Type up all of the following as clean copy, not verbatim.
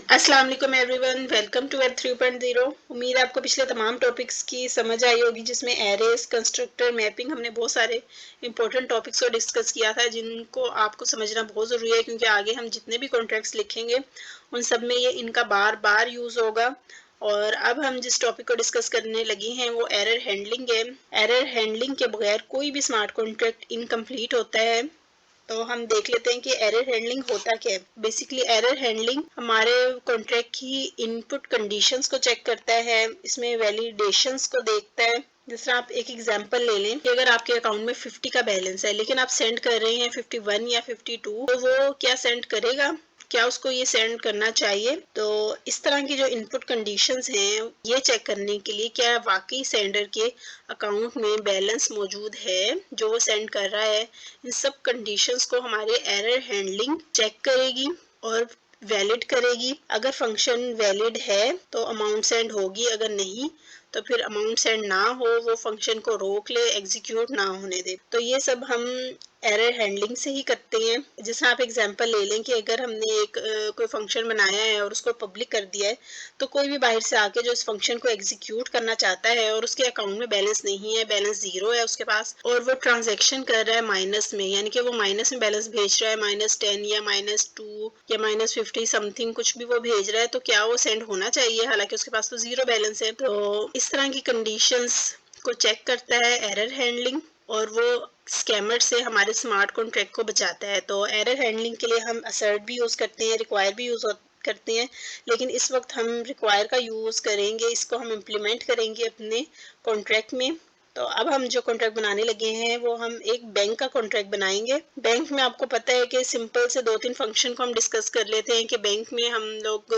अस्सलाम वालेकुम everyone, welcome to web 3.0। उम्मीद है आपको पिछले तमाम टॉपिक्स की समझ आई होगी, जिसमें एरेस, कंस्ट्रक्टर, मैपिंग, हमने बहुत सारे इंपॉर्टेंट टॉपिक्स को डिस्कस किया था जिनको आपको समझना बहुत ज़रूरी है, क्योंकि आगे हम जितने भी कॉन्ट्रैक्ट्स लिखेंगे उन सब में ये इनका बार बार यूज़ होगा। और अब हम जिस टॉपिक को डिस्कस करने लगे हैं वो एरर हैंडलिंग है। एरर हैंडलिंग के बगैर कोई भी स्मार्ट कॉन्ट्रैक्ट इनकम्प्लीट होता है। तो हम देख लेते हैं कि एरर हैंडलिंग होता क्या है। बेसिकली एरर हैंडलिंग हमारे कॉन्ट्रैक्ट की इनपुट कंडीशंस को चेक करता है, इसमें वैलिडेशंस को देखता है। जिस तरह आप एक एग्जांपल ले लें कि अगर आपके अकाउंट में 50 का बैलेंस है लेकिन आप सेंड कर रहे हैं 51 या 52, तो वो क्या सेंड करेगा, क्या उसको ये सेंड करना चाहिए। तो इस तरह की जो इनपुट कंडीशंस हैं ये चेक करने के लिए क्या वाकई सेंडर के अकाउंट में बैलेंस मौजूद है जो वो सेंड कर रहा है, इन सब कंडीशंस को हमारे एरर हैंडलिंग चेक करेगी और वैलिड करेगी। अगर फंक्शन वैलिड है तो अमाउंट सेंड होगी, अगर नहीं तो फिर अमाउंट सेंड ना हो, वो फंक्शन को रोक ले, एग्जीक्यूट ना होने दे। तो ये सब हम एरर हैंडलिंग से ही करते हैं। जैसे आप एग्जांपल ले लें कि अगर हमने एक कोई फंक्शन बनाया है और उसको पब्लिक कर दिया है, तो कोई भी बाहर से आके जो इस फंक्शन को एग्जीक्यूट करना चाहता है और उसके अकाउंट में बैलेंस नहीं है, बैलेंस जीरो है उसके पास, और वो ट्रांजैक्शन कर रहा है माइनस में, यानी कि वो माइनस में बैलेंस भेज रहा है, -10 या -2 या -50 समथिंग कुछ भी वो भेज रहा है, तो क्या वो सेंड होना चाहिए, हालांकि उसके पास तो जीरो बैलेंस है। तो इस तरह की कंडीशंस को चेक करता है एरर हैंडलिंग, और वो स्कैमर से हमारे स्मार्ट कॉन्ट्रैक्ट को बचाता है। तो एरर हैंडलिंग के लिए हम असर्ट भी यूज़ करते हैं, रिक्वायर भी यूज़ करते हैं, लेकिन इस वक्त हम रिक्वायर का यूज़ करेंगे, इसको हम इम्प्लीमेंट करेंगे अपने कॉन्ट्रैक्ट में। तो अब हम जो कॉन्ट्रैक्ट बनाने लगे हैं वो हम एक बैंक का कॉन्ट्रैक्ट बनाएंगे। बैंक में आपको पता है कि सिंपल से 2-3 फंक्शन को हम डिस्कस कर लेते हैं कि बैंक में हम लोग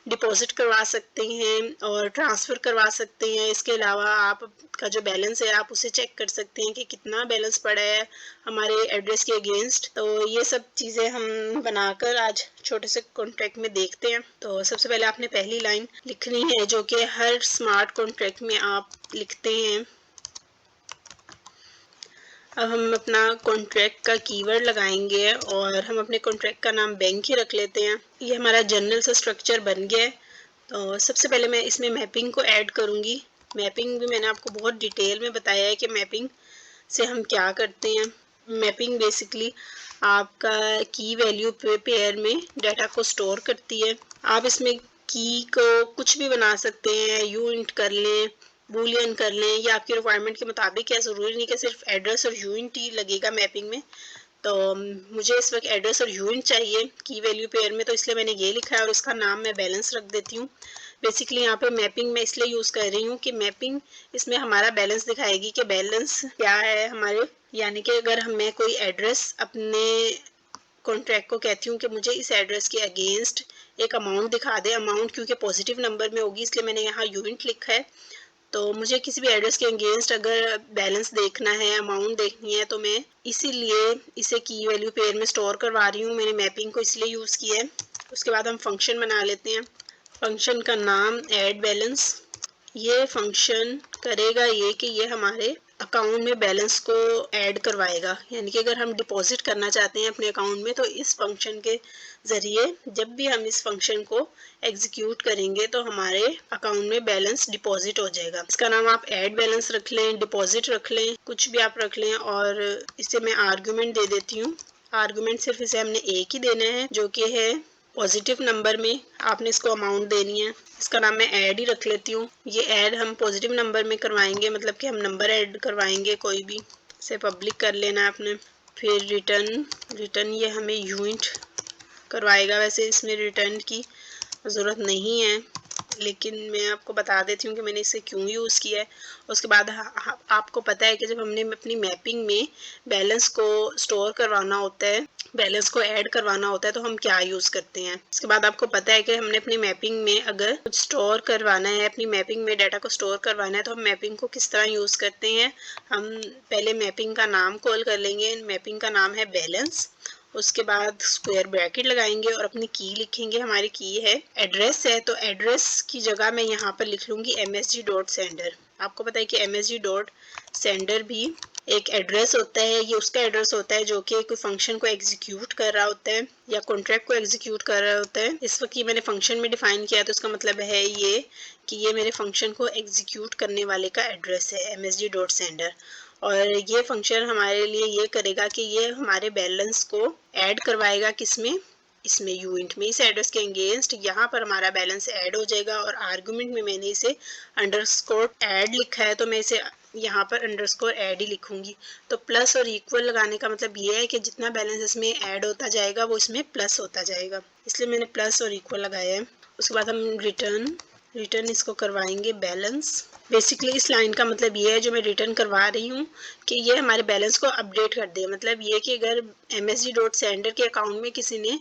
डिपॉजिट करवा सकते हैं और ट्रांसफ़र करवा सकते हैं। इसके अलावा आपका जो बैलेंस है आप उसे चेक कर सकते हैं कि कितना बैलेंस पड़ा है हमारे एड्रेस के अगेंस्ट। तो ये सब चीज़ें हम बनाकर आज छोटे से कॉन्ट्रैक्ट में देखते हैं। तो सबसे पहले आपने पहली लाइन लिखनी है जो कि हर स्मार्ट कॉन्ट्रैक्ट में आप लिखते हैं। अब हम अपना कॉन्ट्रैक्ट का कीवर्ड लगाएंगे और हम अपने कॉन्ट्रैक्ट का नाम बैंक ही रख लेते हैं। ये हमारा जनरल सा स्ट्रक्चर बन गया है। तो सबसे पहले मैं इसमें मैपिंग को ऐड करूँगी। मैपिंग भी मैंने आपको बहुत डिटेल में बताया है कि मैपिंग से हम क्या करते हैं। मैपिंग बेसिकली आपका की वैल्यू पेयर में डाटा को स्टोर करती है। आप इसमें की को कुछ भी बना सकते हैं, यूनिट कर लें, बूलियन कर लें, या आपकी रिक्वायरमेंट के मुताबिक है। ज़रूरी नहीं कि सिर्फ एड्रेस और यूनिट ही लगेगा मैपिंग में। तो मुझे इस वक्त एड्रेस और यूनिट चाहिए की वैल्यू पेयर में, तो इसलिए मैंने ये लिखा है और इसका नाम मैं बैलेंस रख देती हूँ। बेसिकली यहाँ पे मैपिंग मैं इसलिए यूज़ कर रही हूँ कि मैपिंग इसमें हमारा बैलेंस दिखाएगी कि बैलेंस क्या है हमारे, यानी कि अगर मैं कोई एड्रेस अपने कॉन्ट्रैक्ट को कहती हूँ कि मुझे इस एड्रेस के अगेंस्ट एक अमाउंट दिखा दे, अमाउंट क्योंकि पॉजिटिव नंबर में होगी इसलिए मैंने यहाँ यूनिट लिखा है। तो मुझे किसी भी एड्रेस के अगेंस्ट अगर बैलेंस देखना है, अमाउंट देखनी है, तो मैं इसीलिए इसे की वैल्यू पेयर में स्टोर करवा रही हूँ। मैंने मैपिंग को इसलिए यूज़ किया है। उसके बाद हम फंक्शन बना लेते हैं। फंक्शन का नाम ऐड बैलेंस। ये फंक्शन करेगा ये कि ये हमारे अकाउंट में बैलेंस को ऐड करवाएगा, यानी कि अगर हम डिपॉजिट करना चाहते हैं अपने अकाउंट में तो इस फंक्शन के ज़रिए जब भी हम इस फंक्शन को एग्जीक्यूट करेंगे तो हमारे अकाउंट में बैलेंस डिपॉजिट हो जाएगा। इसका नाम आप ऐड बैलेंस रख लें, डिपॉजिट रख लें, कुछ भी आप रख लें। और इसे मैं आर्गुमेंट दे देती हूँ। आर्गुमेंट सिर्फ इसे हमने एक ही देना है जो कि है पॉजिटिव नंबर में आपने इसको अमाउंट देनी है। इसका नाम मैं ऐड ही रख लेती हूँ। ये ऐड हम पॉजिटिव नंबर में करवाएंगे, मतलब कि हम नंबर ऐड करवाएंगे कोई भी। इसे पब्लिक कर लेना है आपने। फिर रिटर्न ये हमें यूनिट करवाएगा। वैसे इसमें रिटर्न की ज़रूरत नहीं है, लेकिन मैं आपको बता देती हूँ कि मैंने इसे क्यों यूज़ किया है। उसके बाद आपको पता है कि जब हमने अपनी मैपिंग में बैलेंस को स्टोर करवाना होता है, बैलेंस को ऐड करवाना होता है, तो हम क्या यूज़ करते हैं। इसके बाद आपको पता है कि हमने अपनी मैपिंग में अगर कुछ स्टोर करवाना है, अपनी मैपिंग में डाटा को स्टोर करवाना है, तो हम मैपिंग को किस तरह यूज़ करते हैं। हम पहले मैपिंग का नाम कॉल कर लेंगे। मैपिंग का नाम है बैलेंस। उसके बाद स्क्वायर ब्रैकेट लगाएंगे और अपनी की लिखेंगे। हमारी की है एड्रेस है, तो एड्रेस की जगह मैं यहाँ पर लिख लूँगी msg.sender। आपको पता है कि msg.sender भी एक एड्रेस होता है, ये उसका एड्रेस होता है जो कि कोई फंक्शन को एग्जीक्यूट कर रहा होता है या कॉन्ट्रैक्ट को एग्जीक्यूट कर रहा होता है। इस वक्त ये मैंने फंक्शन में डिफाइन किया तो इसका मतलब है ये कि ये मेरे फंक्शन को एग्जीक्यूट करने वाले का एड्रेस है msg.sender। और ये फंक्शन हमारे लिए ये करेगा कि ये हमारे बैलेंस को ऐड करवाएगा किसमें, इसमें यूइंट में, इस एड्रेस के अगेंस्ट यहाँ पर हमारा बैलेंस ऐड हो जाएगा। और आर्गुमेंट में मैंने इसे अंडरस्कोर ऐड लिखा है तो मैं इसे यहाँ पर अंडरस्कोर ऐड ही लिखूंगी। तो प्लस और इक्वल लगाने का मतलब ये है कि जितना बैलेंस इसमें ऐड होता जाएगा वो इसमें प्लस होता जाएगा, इसलिए मैंने प्लस और इक्वल लगाया है। उसके बाद हम रिटर्न इसको करवाएंगे बैलेंस। बेसिकली इस लाइन का मतलब ये है जो मैं रिटर्न करवा रही हूँ कि ये हमारे बैलेंस को अपडेट कर दे। मतलब ये कि अगर msg.sender के अकाउंट में किसी ने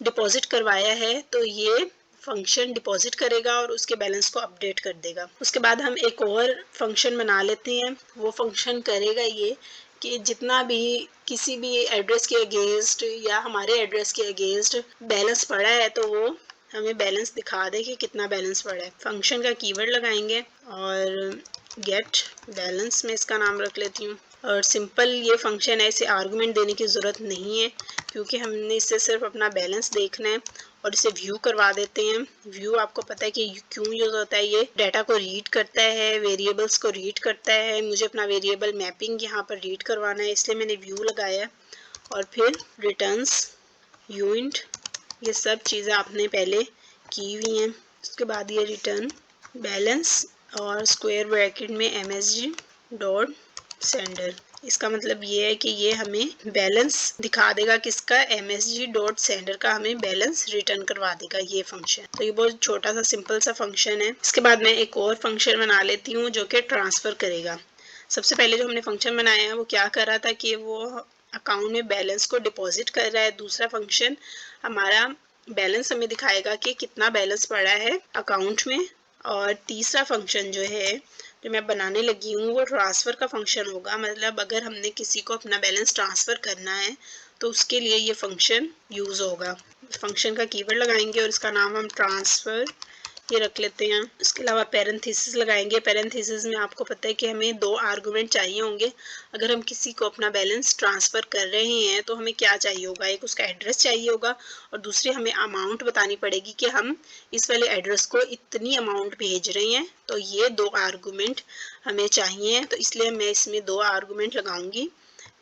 डिपॉजिट करवाया है तो ये फंक्शन डिपॉजिट करेगा और उसके बैलेंस को अपडेट कर देगा। उसके बाद हम एक और फंक्शन बना लेते हैं। वो फंक्शन करेगा ये कि जितना भी किसी भी एड्रेस के अगेंस्ट या हमारे एड्रेस के अगेंस्ट बैलेंस पड़ा है तो वो हमें बैलेंस दिखा दे कि कितना बैलेंस पड़ा है। फंक्शन का कीवर्ड लगाएंगे और गेट बैलेंस में इसका नाम रख लेती हूँ। और सिंपल ये फंक्शन है, इसे आर्गुमेंट देने की ज़रूरत नहीं है क्योंकि हमने इससे सिर्फ अपना बैलेंस देखना है। और इसे व्यू करवा देते हैं। व्यू आपको पता है कि क्यों यूज़ होता है, ये डाटा को रीड करता है, वेरिएबल्स को रीड करता है। मुझे अपना वेरिएबल मैपिंग यहाँ पर रीड करवाना है इसलिए मैंने व्यू लगाया। और फिर रिटर्न्स, यूइंट, ये सब चीज़ें आपने पहले की हुई हैं। उसके बाद ये रिटर्न बैलेंस और स्क्वायर ब्रैकेट में msg.sender। इसका मतलब ये है कि ये हमें बैलेंस दिखा देगा किसका, msg.sender का हमें बैलेंस रिटर्न करवा देगा ये फंक्शन। तो ये बहुत छोटा सा सिंपल सा फंक्शन है। इसके बाद मैं एक और फंक्शन बना लेती हूँ जो कि ट्रांसफ़र करेगा। सबसे पहले जो हमने फंक्शन बनाया है वो क्या कर रहा था कि वो अकाउंट में बैलेंस को डिपॉजिट कर रहा है। दूसरा फंक्शन हमारा बैलेंस हमें दिखाएगा कि कितना बैलेंस पड़ा है अकाउंट में। और तीसरा फंक्शन जो है जो मैं बनाने लगी हूँ वो ट्रांसफ़र का फंक्शन होगा। मतलब अगर हमने किसी को अपना बैलेंस ट्रांसफ़र करना है तो उसके लिए ये फंक्शन यूज़ होगा। फंक्शन का कीवर्ड लगाएंगे और इसका नाम हम ट्रांसफ़र ये रख लेते हैं। इसके अलावा पैरेंथेसिस लगाएंगे। पैरेंथेसिस में आपको पता है कि हमें 2 आर्गुमेंट चाहिए होंगे। अगर हम किसी को अपना बैलेंस ट्रांसफ़र कर रहे हैं तो हमें क्या चाहिए होगा, एक उसका एड्रेस चाहिए होगा और दूसरी हमें अमाउंट बतानी पड़ेगी कि हम इस वाले एड्रेस को इतनी अमाउंट भेज रहे हैं। तो ये 2 आर्गुमेंट हमें चाहिए, तो इसलिए मैं इसमें 2 आर्गुमेंट लगाऊंगी।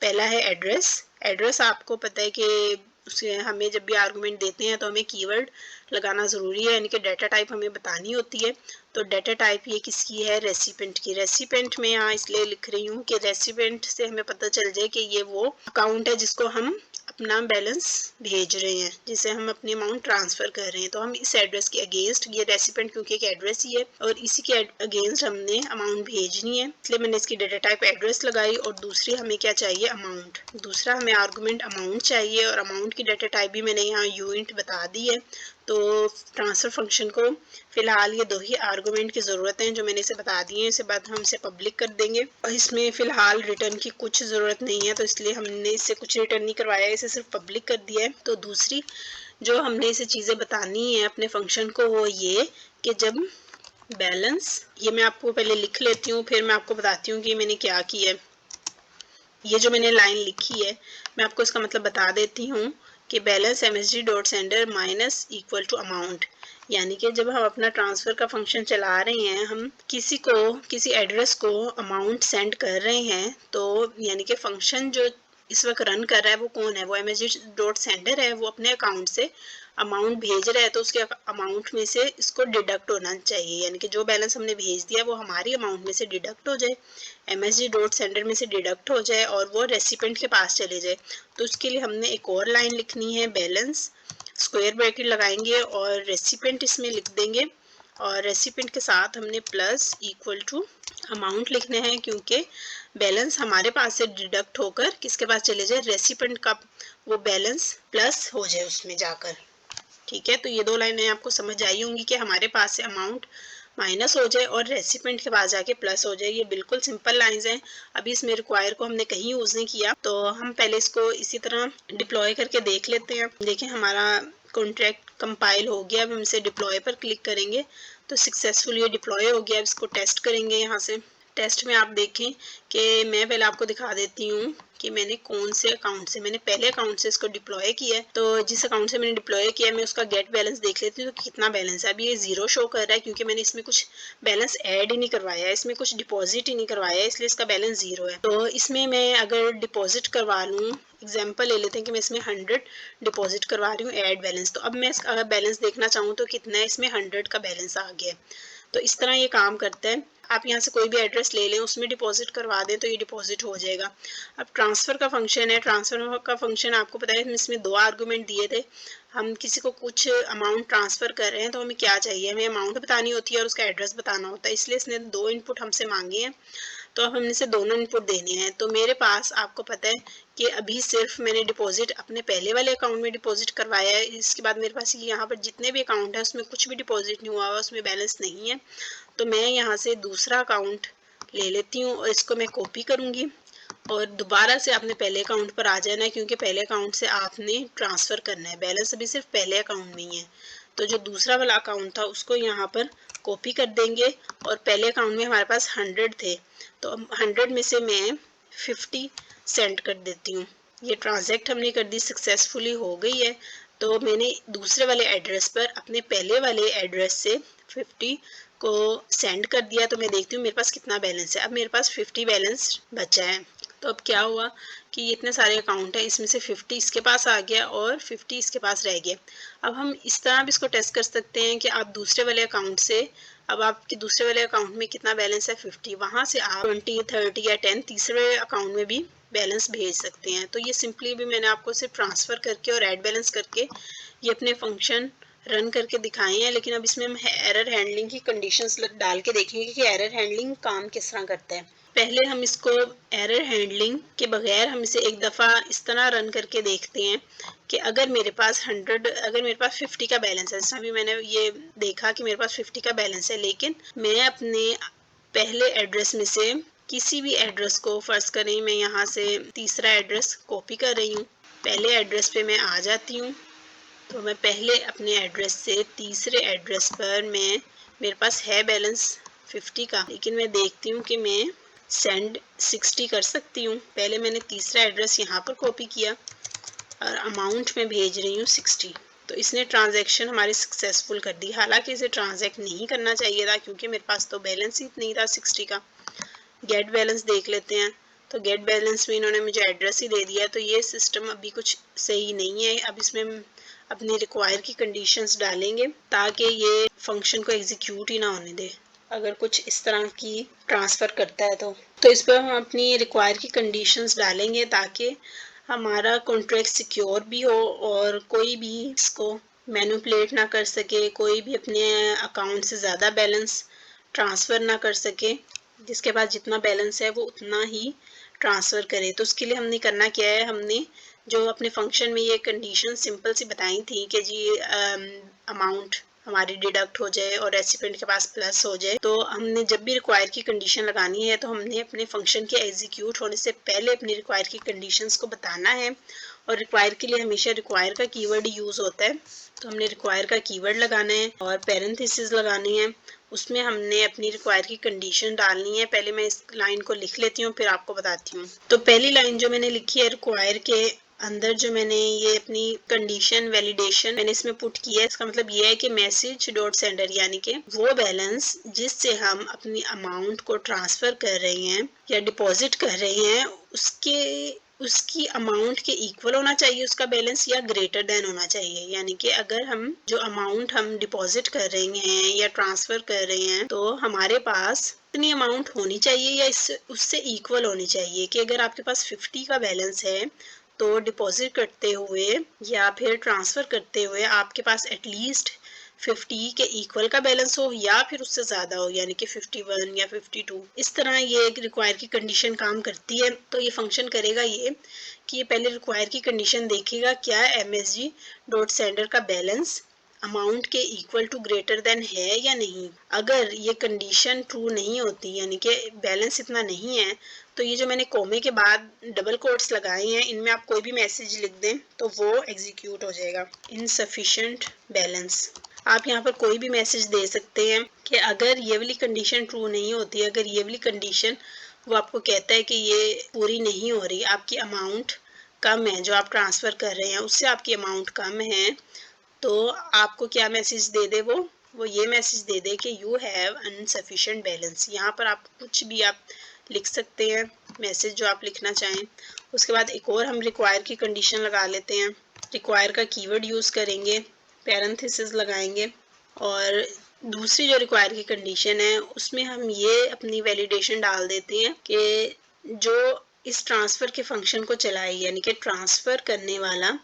पहला है एड्रेस। एड्रेस आपको पता है कि उसे हमें जब भी आर्गुमेंट देते हैं तो हमें कीवर्ड लगाना ज़रूरी है, यानी कि डाटा टाइप हमें बतानी होती है। तो डाटा टाइप ये किसकी है, रेसिपेंट की। रेसिपेंट में यहाँ इसलिए लिख रही हूँ कि रेसिपेंट से हमें पता चल जाए कि ये वो अकाउंट है जिसको हम अपना बैलेंस भेज रहे हैं, जिसे हम अपनी अमाउंट ट्रांसफ़र कर रहे हैं। तो हम इस एड्रेस के अगेंस्ट, ये रेसिपेंट क्योंकि एक एड्रेस ही है और इसी के अगेंस्ट हमने अमाउंट भेजनी है, इसलिए मैंने इसकी डाटा टाइप एड्रेस लगाई। और दूसरी हमें क्या चाहिए, अमाउंट। दूसरा हमें आर्गुमेंट अमाउंट चाहिए और अमाउंट की डाटा टाइप भी मैंने यहाँ यूनिट बता दी है। तो ट्रांसफ़र फंक्शन को फ़िलहाल ये 2 ही आर्गुमेंट की ज़रूरत है जो मैंने इसे बता दी है। इसके बाद हम इसे पब्लिक कर देंगे और इसमें फ़िलहाल रिटर्न की कुछ ज़रूरत नहीं है तो इसलिए हमने इससे कुछ रिटर्न नहीं करवाया है, इसे सिर्फ पब्लिक कर दिया है। तो दूसरी जो हमने इसे चीज़ें बतानी है अपने फंक्शन को वो ये कि जब बैलेंस, ये मैं आपको पहले लिख लेती हूँ फिर मैं आपको बताती हूँ कि मैंने क्या किया है। ये जो मैंने लाइन लिखी है मैं आपको इसका मतलब बता देती हूँ कि balance msg.sender minus equal to amount. यानी कि जब हम अपना ट्रांसफ़र का फंक्शन चला रहे हैं, हम किसी को किसी एड्रेस को अमाउंट सेंड कर रहे हैं, तो यानी कि फंक्शन जो इस वक्त रन कर रहा है वो कौन है, वो msg.sender है। वो अपने अकाउंट से अमाउंट भेज रहा है तो उसके अमाउंट में से इसको डिडक्ट होना चाहिए, यानी कि जो बैलेंस हमने भेज दिया वो हमारी अमाउंट में से डिडक्ट हो जाए, msg.sender में से डिडक्ट हो जाए और वो रेसिपेंट के पास चले जाए। तो उसके लिए हमने एक और लाइन लिखनी है, बैलेंस स्क्वायर ब्रैकेट लगाएंगे और रेसिपेंट इसमें लिख देंगे और रेसिपेंट के साथ हमने प्लस इक्वल टू अमाउंट लिखना है क्योंकि बैलेंस हमारे पास से डिडक्ट होकर किसके पास चले जाए, रेसिपेंट का वो बैलेंस प्लस हो जाए उसमें जाकर। ठीक है, तो ये 2 लाइनें आपको समझ आई होंगी कि हमारे पास से अमाउंट माइनस हो जाए और रेसिपेंट के पास जाके प्लस हो जाए। ये बिल्कुल सिंपल लाइंस हैं। अभी इसमें रिक्वायर को हमने कहीं यूज़ नहीं किया तो हम पहले इसको इसी तरह डिप्लॉय करके देख लेते हैं। देखें हमारा कॉन्ट्रैक्ट कंपाइल हो गया। अब हम इसे डिप्लॉय पर क्लिक करेंगे तो सक्सेसफुल ये डिप्लॉय हो गया। अब इसको टेस्ट करेंगे यहाँ से। टेस्ट में आप देखें कि मैं पहले आपको दिखा देती हूँ कि मैंने कौन से अकाउंट से, मैंने पहले अकाउंट से इसको डिप्लॉय किया है। तो जिस अकाउंट से मैंने डिप्लॉय किया है मैं उसका गेट बैलेंस देख लेती हूँ तो कितना बैलेंस है। अभी ये 0 शो कर रहा है क्योंकि मैंने इसमें कुछ बैलेंस ऐड ही नहीं करवाया है, इसमें कुछ डिपॉजिट ही नहीं करवाया है, इसलिए इसका बैलेंस 0 है। तो इसमें मैं अगर डिपॉजिट करवा लूँ, एग्जाम्पल ले लेते हैं कि मैं इसमें 100 डिपॉजिट करवा रही हूँ ऐड बैलेंस, तो अब मैं इसका अगर बैलेंस देखना चाहूँ तो कितना है, इसमें 100 का बैलेंस आ गया है। तो इस तरह ये काम करता है। आप यहाँ से कोई भी एड्रेस ले लें, उसमें डिपॉजिट करवा दें तो ये डिपॉजिट हो जाएगा। अब ट्रांसफ़र का फंक्शन है, ट्रांसफ़र का फंक्शन आपको पता है इसमें 2 आर्गूमेंट दिए थे। हम किसी को कुछ अमाउंट ट्रांसफ़र कर रहे हैं तो हमें क्या चाहिए, हमें अमाउंट बतानी होती है और उसका एड्रेस बताना होता है, इसलिए इसने 2 इनपुट हमसे मांगे हैं। तो अब हमने से दोनों इनपुट देने हैं। तो मेरे पास आपको पता है कि अभी सिर्फ मैंने डिपॉजिट अपने पहले वाले अकाउंट में डिपॉजिट करवाया है, इसके बाद मेरे पास यहाँ पर जितने भी अकाउंट हैं उसमें कुछ भी डिपॉजिट नहीं हुआ, उसमें बैलेंस नहीं है। तो मैं यहाँ से दूसरा अकाउंट ले लेती हूँ और इसको मैं कॉपी करूँगी और दोबारा से आपने पहले अकाउंट पर आ जाना है क्योंकि पहले अकाउंट से आपने ट्रांसफ़र करना है, बैलेंस अभी सिर्फ पहले अकाउंट में ही है। तो जो दूसरा वाला अकाउंट था उसको यहाँ पर कॉपी कर देंगे और पहले अकाउंट में हमारे पास 100 थे, तो अब 100 में से मैं 50 सेंड कर देती हूँ। ये ट्रांजैक्ट हमने कर दी, सक्सेसफुली हो गई है। तो मैंने दूसरे वाले एड्रेस पर अपने पहले वाले एड्रेस से 50 को सेंड कर दिया। तो मैं देखती हूँ मेरे पास कितना बैलेंस है। अब मेरे पास 50 बैलेंस बचा है। तो अब क्या हुआ कि ये इतने सारे अकाउंट हैं, इसमें से 50 इसके पास आ गया और 50 इसके पास रह गया। अब हम इस तरह भी इसको टेस्ट कर सकते हैं कि आप दूसरे वाले अकाउंट से, अब आपके दूसरे वाले अकाउंट में कितना बैलेंस है 50, वहाँ से आप 20, 30 या 10 तीसरे अकाउंट में भी बैलेंस भेज सकते हैं। तो ये सिंपली भी मैंने आपको सिर्फ ट्रांसफ़र करके और ऐड बैलेंस करके ये अपने फंक्शन रन करके दिखाए हैं। लेकिन अब इसमें हम एरर हैंडलिंग की कंडीशंस डाल के देखेंगे कि एरर हैंडलिंग काम किस तरह करता है। पहले हम इसको एरर हैंडलिंग के बगैर हम इसे एक दफ़ा इस तरह रन करके देखते हैं कि अगर मेरे पास 50 का बैलेंस है, जैसा भी मैंने ये देखा कि मेरे पास 50 का बैलेंस है, लेकिन मैं अपने पहले एड्रेस में से किसी भी एड्रेस को, फ़र्ज़ करें मैं यहाँ से तीसरा एड्रेस कॉपी कर रही हूँ, पहले एड्रेस पे मैं आ जाती हूँ। तो मैं पहले अपने एड्रेस से तीसरे एड्रेस पर मेरे पास है बैलेंस 50 का, लेकिन मैं देखती हूँ कि मैं सेंड 60 कर सकती हूँ। पहले मैंने तीसरा एड्रेस यहाँ पर कॉपी किया और अमाउंट में भेज रही हूँ 60। तो इसने ट्रांजैक्शन हमारी सक्सेसफुल कर दी। हालांकि इसे ट्रांजैक्ट नहीं करना चाहिए था क्योंकि मेरे पास तो बैलेंस ही नहीं था 60 का। गेट बैलेंस देख लेते हैं। तो गेट बैलेंस में इन्होंने मुझे एड्रेस ही दे दिया। तो ये सिस्टम अभी कुछ सही नहीं है। अब इसमें अपनी रिक्वायर की कंडीशंस डालेंगे ताकि ये फंक्शन को एग्जीक्यूट ही ना होने दे अगर कुछ इस तरह की ट्रांसफ़र करता है। तो इस पर हम अपनी रिक्वायर की कंडीशंस डालेंगे ताकि हमारा कॉन्ट्रैक्ट सिक्योर भी हो और कोई भी इसको मैनिपुलेट ना कर सके, कोई भी अपने अकाउंट से ज़्यादा बैलेंस ट्रांसफ़र ना कर सके, जिसके पास जितना बैलेंस है वो उतना ही ट्रांसफ़र करे। तो उसके लिए हमने करना क्या है, हमने जो अपने फंक्शन में ये कंडीशन सिंपल सी बताई थी कि जी अमाउंट हमारी डिडक्ट हो जाए और रेसिपिएंट के पास प्लस हो जाए। तो हमने जब भी रिक्वायर की कंडीशन लगानी है तो हमने अपने फंक्शन के एग्जीक्यूट होने से पहले अपनी रिक्वायर की कंडीशंस को बताना है। और रिक्वायर के लिए हमेशा रिक्वायर का कीवर्ड यूज़ होता है। तो हमने रिक्वायर का कीवर्ड लगाना है और पैरेंथेसिस लगानी है, उसमें हमने अपनी रिक्वायर की कंडीशन डालनी है। पहले मैं इस लाइन को लिख लेती हूँ फिर आपको बताती हूँ। तो पहली लाइन जो मैंने लिखी है रिक्वायर के अंदर, जो मैंने ये अपनी कंडीशन वैलिडेशन मैंने इसमें पुट किया है, इसका मतलब ये है कि मैसेज डॉट सेंडर यानी कि वो बैलेंस जिससे हम अपनी अमाउंट को ट्रांसफ़र कर रहे हैं या डिपॉजिट कर रहे हैं उसकी अमाउंट के इक्वल होना चाहिए उसका बैलेंस या ग्रेटर देन होना चाहिए। यानी कि अगर हम जो अमाउंट हम डिपॉजिट कर रहे हैं या ट्रांसफ़र कर रहे हैं तो हमारे पास इतनी अमाउंट होनी चाहिए या उससे इक्वल होनी चाहिए कि अगर आपके पास 50 का बैलेंस है तो डिपॉजिट करते हुए या फिर ट्रांसफ़र करते हुए आपके पास एटलीस्ट 50 के इक्वल का बैलेंस हो या फिर उससे ज़्यादा हो, यानी कि 51 या 52। इस तरह ये एक रिक्वायर की कंडीशन काम करती है। तो ये फंक्शन करेगा ये कि ये पहले रिक्वायर की कंडीशन देखेगा क्या MSG डॉट सेंडर का बैलेंस अमाउंट के इक्वल टू ग्रेटर देन है या नहीं। अगर ये कंडीशन ट्रू नहीं होती यानी कि बैलेंस इतना नहीं है तो ये जो मैंने कोमे के बाद डबल कोट्स लगाए हैं इनमें आप कोई भी मैसेज लिख दें तो वो एग्जीक्यूट हो जाएगा, इनसफिशिएंट बैलेंस। आप यहाँ पर कोई भी मैसेज दे सकते हैं कि अगर ये वाली कंडीशन ट्रू नहीं होती, अगर ये वाली कंडीशन वो आपको कहता है कि ये पूरी नहीं हो रही, आपकी अमाउंट कम है, जो आप ट्रांसफ़र कर रहे हैं उससे आपकी अमाउंट कम है, तो आपको क्या मैसेज दे दे वो ये मैसेज दे दे कि यू हैव अनसफिशिएंट बैलेंस। यहाँ पर आप कुछ भी आप लिख सकते हैं, मैसेज जो आप लिखना चाहें। उसके बाद एक और हम रिक्वायर की कंडीशन लगा लेते हैं। रिक्वायर का कीवर्ड यूज़ करेंगे, पैरेंथेसिस लगाएंगे और दूसरी जो रिक्वायर की कंडीशन है उसमें हम ये अपनी वैलिडेशन डाल देते हैं कि जो इस ट्रांसफ़र के फंक्शन को चलाए, यानी कि ट्रांसफ़र करने वाला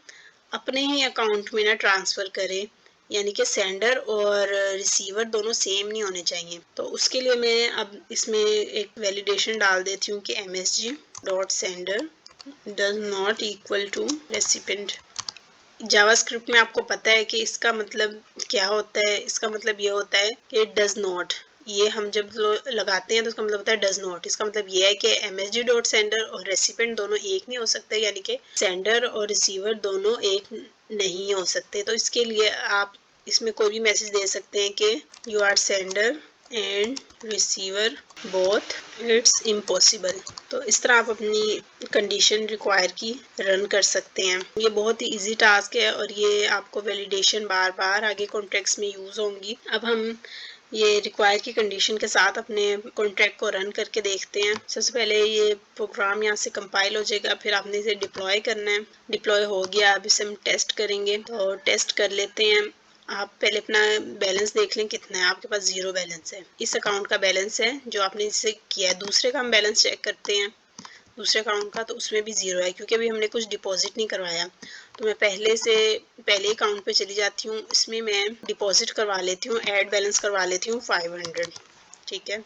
अपने ही अकाउंट में ना ट्रांसफ़र करे, यानी कि सेंडर और रिसीवर दोनों सेम नहीं होने चाहिए। तो उसके लिए मैं अब इसमें एक वैलिडेशन डाल देती हूँ कि msg.sender does not equal to recipient. JavaScript में आपको पता है कि इसका मतलब क्या होता है, इसका मतलब ये होता है कि डज नॉट, ये हम जब लगाते हैं तो उसका मतलब होता है डज नॉट। इसका मतलब ये है कि msg.sender और रेसिपिएंट दोनों एक नहीं हो सकते, यानी कि सेंडर और रिसीवर दोनों एक नहीं हो सकते। तो इसके लिए आप इसमें कोई भी मैसेज दे सकते हैं कि you are sender and receiver both, it's impossible. तो इस तरह आप अपनी कंडीशन रिक्वायर की रन कर सकते हैं। ये बहुत ही इजी टास्क है और ये आपको वैलिडेशन बार बार आगे कॉन्ट्रैक्ट्स में यूज़ होंगी। अब हम ये रिक्वायर की कंडीशन के साथ अपने कॉन्ट्रैक्ट को रन करके देखते हैं। सबसे पहले ये प्रोग्राम यहाँ से कंपाइल हो जाएगा, फिर आपने इसे डिप्लॉय करना है। डिप्लॉय हो गया, अब इसे हम टेस्ट करेंगे, तो टेस्ट कर लेते हैं। आप पहले अपना बैलेंस देख लें कितना है, आपके पास 0 बैलेंस है। इस अकाउंट का बैलेंस है जो आपने इससे किया है। दूसरे का हम बैलेंस चेक करते हैं, दूसरे अकाउंट का, तो उसमें भी 0 है क्योंकि अभी हमने कुछ डिपॉजिट नहीं करवाया। तो मैं पहले अकाउंट पे चली जाती हूँ, इसमें मैं डिपॉजिट करवा लेती हूँ, ऐड बैलेंस करवा लेती हूँ 500। ठीक है,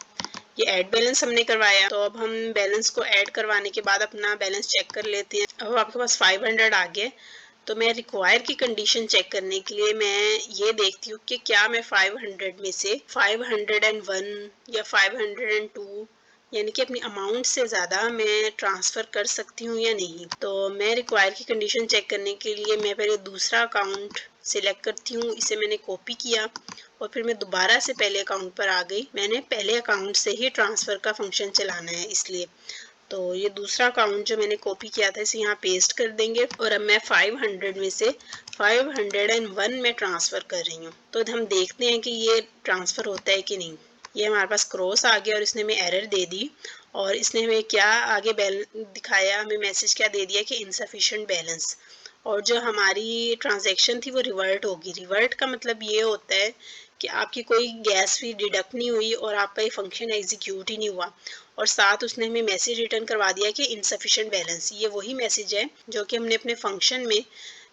ये ऐड बैलेंस हमने करवाया। तो अब हम बैलेंस को ऐड करवाने के बाद अपना बैलेंस चेक कर लेते हैं। अब आपके पास 500 आ गए, तो मैं रिक्वायर की कंडीशन चेक करने के लिए मैं ये देखती हूँ कि क्या मैं 500 में से 501 या 502 यानी कि अपनी अमाउंट से ज़्यादा मैं ट्रांसफ़र कर सकती हूँ या नहीं। तो मैं रिक्वायर की कंडीशन चेक करने के लिए मैं पहले दूसरा अकाउंट सिलेक्ट करती हूँ, इसे मैंने कॉपी किया और फिर मैं दोबारा से पहले अकाउंट पर आ गई। मैंने पहले अकाउंट से ही ट्रांसफ़र का फंक्शन चलाना है इसलिए। तो ये दूसरा अकाउंट जो मैंने कॉपी किया था इसे यहाँ पेस्ट कर देंगे और अब मैं 500 में से 501 में ट्रांसफ़र कर रही हूँ। तो हम देखते हैं कि ये ट्रांसफ़र होता है कि नहीं। ये हमारे पास क्रॉस आ गया और इसने हमें एरर दे दी और इसने हमें क्या आगे दिखाया, हमें मैसेज क्या दे दिया कि इनसफिशिएंट बैलेंस। और जो हमारी ट्रांजैक्शन थी वो रिवर्ट होगी। रिवर्ट का मतलब ये होता है कि आपकी कोई गैस फी डिडक्ट नहीं हुई और आपका ये फंक्शन एग्जीक्यूट ही नहीं हुआ और साथ उसने हमें मैसेज रिटर्न करवा दिया कि इनसफिशिएंट बैलेंस। ये वही मैसेज है जो कि हमने अपने फंक्शन में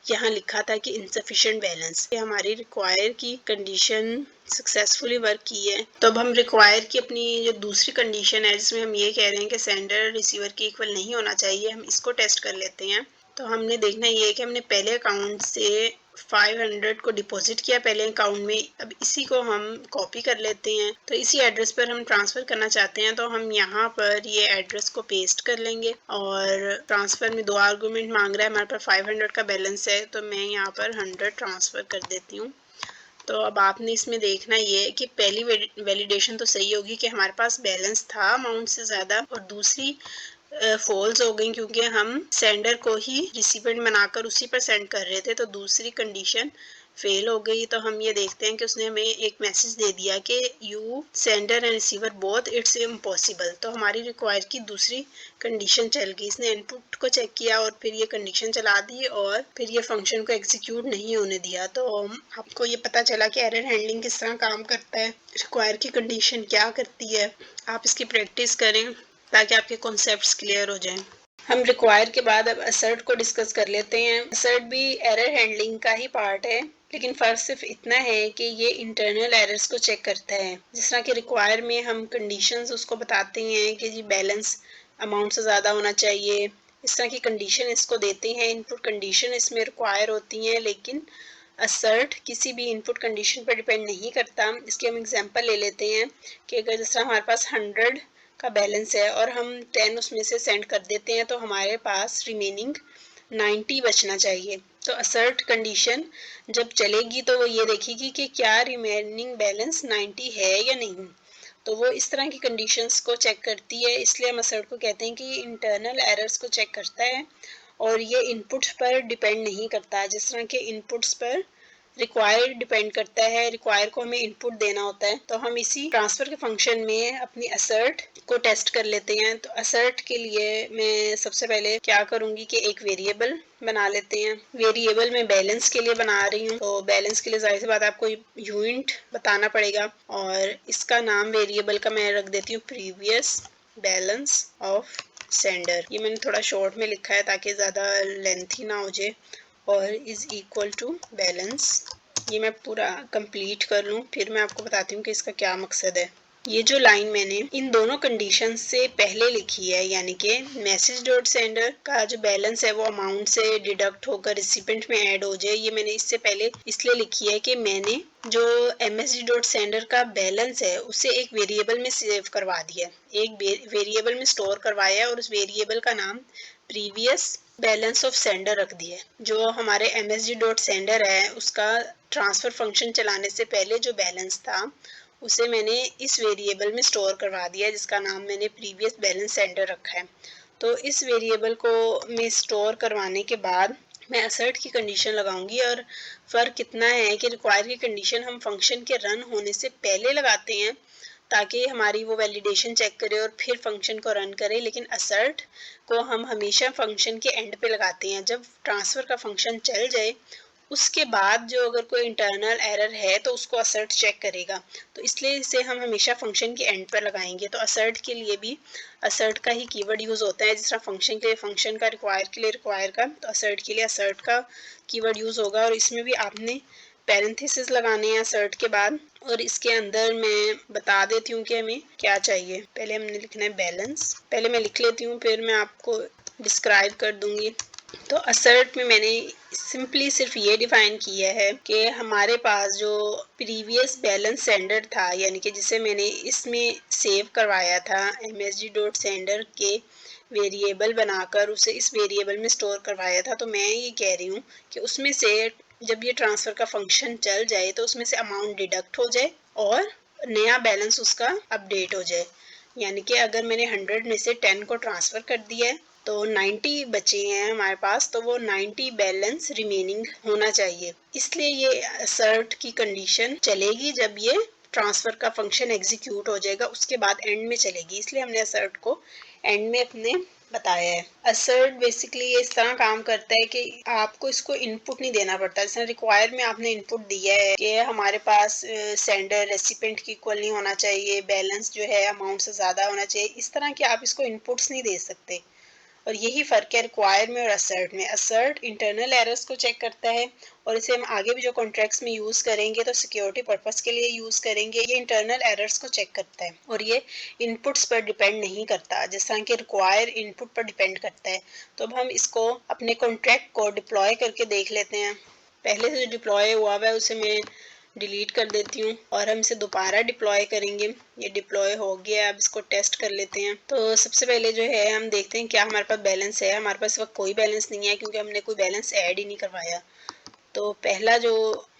यहाँ लिखा था कि इनसफिशिएंट बैलेंस। ये हमारी रिक्वायर की कंडीशन सक्सेसफुली वर्क की है। तो अब हम रिक्वायर की अपनी जो दूसरी कंडीशन है जिसमें हम ये कह रहे हैं कि सेंडर रिसीवर के इक्वल नहीं होना चाहिए, हम इसको टेस्ट कर लेते हैं। तो हमने देखना ये है कि हमने पहले अकाउंट से 500 को डिपॉजिट किया पहले अकाउंट में। अब इसी को हम कॉपी कर लेते हैं, तो इसी एड्रेस पर हम ट्रांसफ़र करना चाहते हैं तो हम यहाँ पर ये एड्रेस को पेस्ट कर लेंगे और ट्रांसफ़र में 2 आर्गूमेंट मांग रहा है, हमारे पास 500 का बैलेंस है तो मैं यहाँ पर 100 ट्रांसफ़र कर देती हूँ। तो अब आपने इसमें देखना ये है कि पहली वैलिडेशन तो सही होगी कि हमारे पास बैलेंस था अमाउंट से ज़्यादा, और दूसरी फॉल्स हो गई क्योंकि हम सेंडर को ही रिसिपिएंट बनाकर उसी पर सेंड कर रहे थे, तो दूसरी कंडीशन फेल हो गई। तो हम ये देखते हैं कि उसने हमें एक मैसेज दे दिया कि you sender and receiver both it's impossible. तो हमारी रिक्वायर की दूसरी कंडीशन चल गई। इसने इनपुट को चेक किया और फिर ये कंडीशन चला दी और फिर ये फंक्शन को एग्जीक्यूट नहीं होने दिया। तो आपको ये पता चला कि एरर हैंडलिंग किस तरह काम करता है, रिक्वायर की कंडीशन क्या करती है। आप इसकी प्रैक्टिस करें ताकि आपके कॉन्सेप्ट्स क्लियर हो जाएं। हम रिक्वायर के बाद अब असर्ट को डिस्कस कर लेते हैं। असर्ट भी एरर हैंडलिंग का ही पार्ट है, लेकिन फ़र्क सिर्फ इतना है कि ये इंटरनल एरर्स को चेक करता है। जिस तरह कि रिक्वायर में हम कंडीशंस उसको बताते हैं कि जी बैलेंस अमाउंट से ज़्यादा होना चाहिए, इस तरह की कंडीशन इसको देते हैं। इनपुट कंडीशन इसमें रिक्वायर होती हैं, लेकिन असर्ट किसी भी इनपुट कंडीशन पर डिपेंड नहीं करता। इसकी हम एग्जांपल ले लेते हैं कि अगर जिस तरह हमारे पास 100 का बैलेंस है और हम 10 उसमें से सेंड कर देते हैं तो हमारे पास रिमेनिंग 90 बचना चाहिए। तो असर्ट कंडीशन जब चलेगी तो वो ये देखेगी कि क्या रिमेनिंग बैलेंस 90 है या नहीं। तो वो इस तरह की कंडीशंस को चेक करती है, इसलिए हम असर्ट को कहते हैं कि इंटरनल एरर्स को चेक करता है और ये इनपुट्स पर डिपेंड नहीं करता। जिस तरह के इनपुट्स पर रिक्वायर डिपेंड करता है, रिक्वायर को हमें इनपुट देना होता है, तो हम इसी ट्रांसफर के फंक्शन में अपनी असर्ट को टेस्ट कर लेते हैं। तो असर्ट के लिए मैं सबसे पहले क्या करूंगी कि एक वेरिएबल बना लेते हैं। वेरिएबल में बैलेंस के लिए बना रही हूँ, तो बैलेंस के लिए जाहिर सी बात आपको यूनिट बताना पड़ेगा और इसका नाम वेरिएबल का मैं रख देती हूँ प्रीवियस बैलेंस ऑफ सेंडर। ये मैंने थोड़ा शॉर्ट में लिखा है ताकि ज़्यादा लेंथी ना हो जाए। और इज इक्वल टू बैलेंस, ये मैं पूरा कंप्लीट कर लूँ फिर मैं आपको बताती हूँ कि इसका क्या मकसद है। ये जो लाइन मैंने इन दोनों कंडीशन से पहले लिखी है, यानी कि मैसेज डॉट सेंडर का जो बैलेंस है वो अमाउंट से डिडक्ट होकर रिसिपेंट में ऐड हो जाए, ये मैंने इससे पहले इसलिए लिखी है कि मैंने जो msg डॉट सेंडर का बैलेंस है उसे एक वेरिएबल में सेव करवा दिया, एक वेरिएबल में स्टोर करवाया और उस वेरिएबल का नाम प्रीवियस बैलेंस ऑफ सेंडर रख दिया। जो हमारे msg डॉट सेंडर है उसका ट्रांसफर फंक्शन चलाने से पहले जो बैलेंस था उसे मैंने इस वेरिएबल में स्टोर करवा दिया जिसका नाम मैंने प्रीवियस बैलेंस सेंडर रखा है। तो इस वेरिएबल को मैं स्टोर करवाने के बाद मैं असर्ट की कंडीशन लगाऊंगी और फ़र्क कितना है कि रिक्वायर की कंडीशन हम फंक्शन के रन होने से पहले लगाते हैं ताकि हमारी वो वैलिडेशन चेक करे और फिर फंक्शन को रन करे, लेकिन असर्ट को हम हमेशा फंक्शन के एंड पे लगाते हैं। जब ट्रांसफ़र का फंक्शन चल जाए उसके बाद जो अगर कोई इंटरनल एरर है तो उसको असर्ट चेक करेगा, तो इसलिए इसे हम हमेशा फंक्शन के एंड पर लगाएंगे। तो असर्ट के लिए भी असर्ट का ही कीवर्ड यूज़ होता है, जिस तरह फंक्शन के लिए फंक्शन का, रिक्वायर के लिए रिक्वायर का, तो असर्ट के लिए असर्ट का कीवर्ड यूज़ होगा। और इसमें भी आपने पैरेंथेसिस लगाने हैं असर्ट के बाद, और इसके अंदर मैं बता देती हूँ कि हमें क्या चाहिए। पहले हमने लिखना है बैलेंस, पहले मैं लिख लेती हूँ फिर मैं आपको डिस्क्राइब कर दूंगी। तो असर्ट में मैंने सिंपली सिर्फ ये डिफाइन किया है कि हमारे पास जो प्रीवियस बैलेंस सेंडर था, यानी कि जिसे मैंने इसमें सेव करवाया था msg डॉट सेंडर के वेरिएबल बनाकर उसे इस वेरिएबल में स्टोर करवाया था, तो मैं ये कह रही हूँ कि उसमें से जब ये ट्रांसफ़र का फंक्शन चल जाए तो उसमें से अमाउंट डिडक्ट हो जाए और नया बैलेंस उसका अपडेट हो जाए। यानी कि अगर मैंने 100 में से 10 को ट्रांसफ़र कर दिया है तो 90 बचे हैं हमारे पास, तो वो 90 बैलेंस रिमेनिंग होना चाहिए। इसलिए ये असर्ट की कंडीशन चलेगी जब ये ट्रांसफ़र का फंक्शन एग्जीक्यूट हो जाएगा, उसके बाद एंड में चलेगी, इसलिए हमने असर्ट को एंड में अपने बताया है। असर्ट बेसिकली ये इस तरह काम करता है कि आपको इसको इनपुट नहीं देना पड़ता। जैसे रिक्वायर में आपने इनपुट दिया है कि हमारे पास सेंडर रेसिपेंट की इक्वल नहीं होना चाहिए, बैलेंस जो है अमाउंट से ज़्यादा होना चाहिए, इस तरह के आप इसको इनपुट्स नहीं दे सकते। और यही फ़र्क है रिक्वायर में और असर्ट में। असर्ट इंटरनल एरर्स को चेक करता है और इसे हम आगे भी जो कॉन्ट्रैक्ट्स में यूज़ करेंगे तो सिक्योरिटी पर्पस के लिए यूज़ करेंगे। ये इंटरनल एरर्स को चेक करता है और ये इनपुट्स पर डिपेंड नहीं करता, जिस तरह कि रिक्वायर इनपुट पर डिपेंड करता है। तो अब हम इसको अपने कॉन्ट्रैक्ट को डिप्लॉय करके देख लेते हैं। पहले से जो डिप्लॉय हुआ है उसे मैं डिलीट कर देती हूँ और हम इसे दोबारा डिप्लॉय करेंगे। ये डिप्लॉय हो गया, अब इसको टेस्ट कर लेते हैं। तो सबसे पहले जो है हम देखते हैं क्या हमारे पास बैलेंस है। हमारे पास इस वक्त कोई बैलेंस नहीं है क्योंकि हमने कोई बैलेंस ऐड ही नहीं करवाया। तो पहला जो